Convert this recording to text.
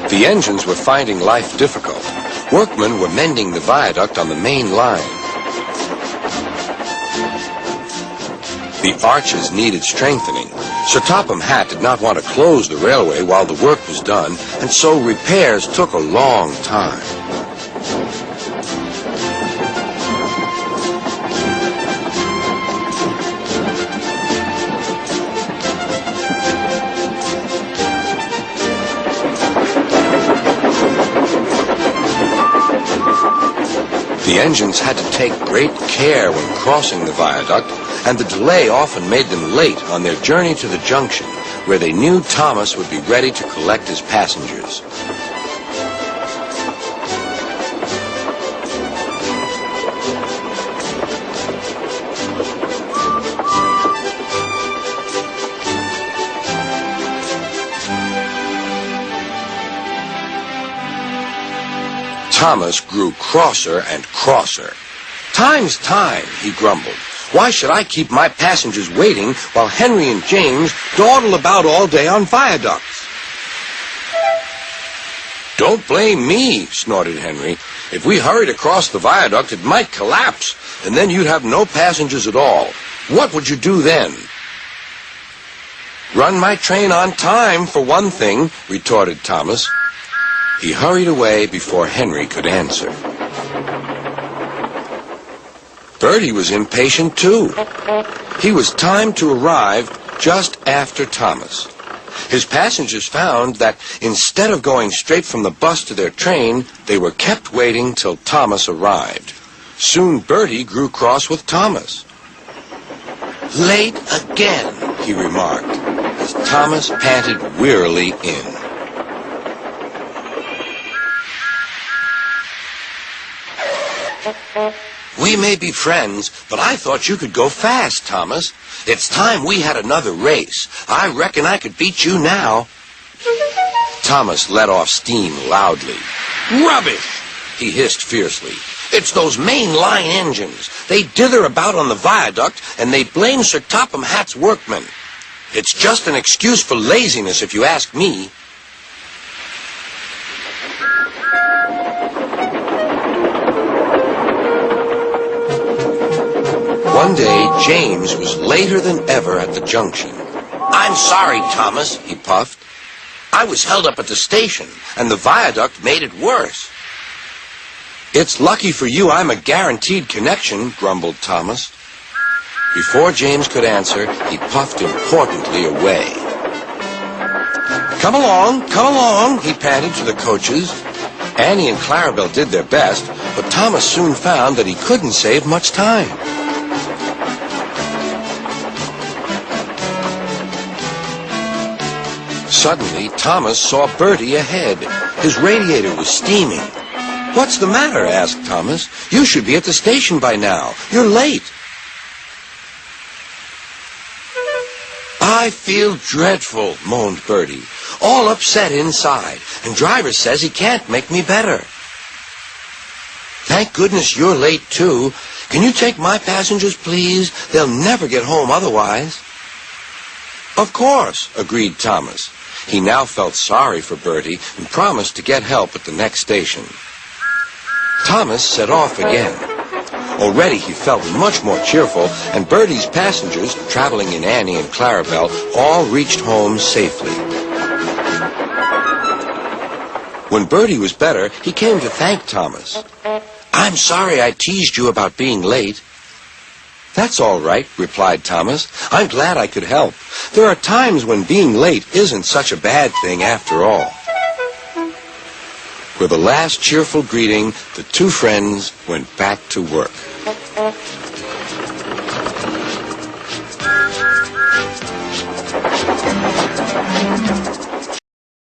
The engines were finding life difficult. Workmen were mending the viaduct on the main line. The arches needed strengthening. Sir Topham Hatt did not want to close the railway while the work was done, and so repairs took a long time. The engines had to take great care when crossing the viaduct, and the delay often made them late on their journey to the junction, where they knew Thomas would be ready to collect his passengers. Thomas grew crosser and crosser. "Time's time," he grumbled. "Why should I keep my passengers waiting while Henry and James dawdle about all day on viaducts?" "Don't blame me," snorted Henry. "If we hurried across the viaduct, it might collapse, and then you'd have no passengers at all. What would you do then?" "Run my train on time, for one thing," retorted Thomas. He hurried away before Henry could answer. Bertie was impatient too. He was timed to arrive just after Thomas. His passengers found that instead of going straight from the bus to their train, they were kept waiting till Thomas arrived. Soon Bertie grew cross with Thomas. "Late again," he remarked, as Thomas panted wearily in. "We may be friends, but I thought you could go fast, Thomas. It's time we had another race. I reckon I could beat you now." Thomas let off steam loudly. "Rubbish!" he hissed fiercely. "It's those main line engines. They dither about on the viaduct, and they blame Sir Topham Hatt's workmen. It's just an excuse for laziness, if you ask me." One day, James was later than ever at the junction. "I'm sorry, Thomas," he puffed. "I was held up at the station, and the viaduct made it worse." "It's lucky for you I'm a guaranteed connection," grumbled Thomas. Before James could answer, he puffed importantly away. Come along," he panted to the coaches. Annie and Clarabelle did their best, but Thomas soon found that he couldn't save much time. Suddenly, Thomas saw Bertie ahead. His radiator was steaming. "What's the matter?" asked Thomas. "You should be at the station by now. You're late." "I feel dreadful," moaned Bertie. "All upset inside, and driver says he can't make me better." "Thank goodness you're late, too. Can you take my passengers, please? They'll never get home otherwise." "Of course," agreed Thomas. He now felt sorry for Bertie and promised to get help at the next station. Thomas set off again. Already he felt much more cheerful, and Bertie's passengers, traveling in Annie and Clarabelle, all reached home safely. When Bertie was better, he came to thank Thomas. "I'm sorry I teased you about being late." "That's all right," replied Thomas. "I'm glad I could help. There are times when being late isn't such a bad thing after all." With a last cheerful greeting, the two friends went back to work.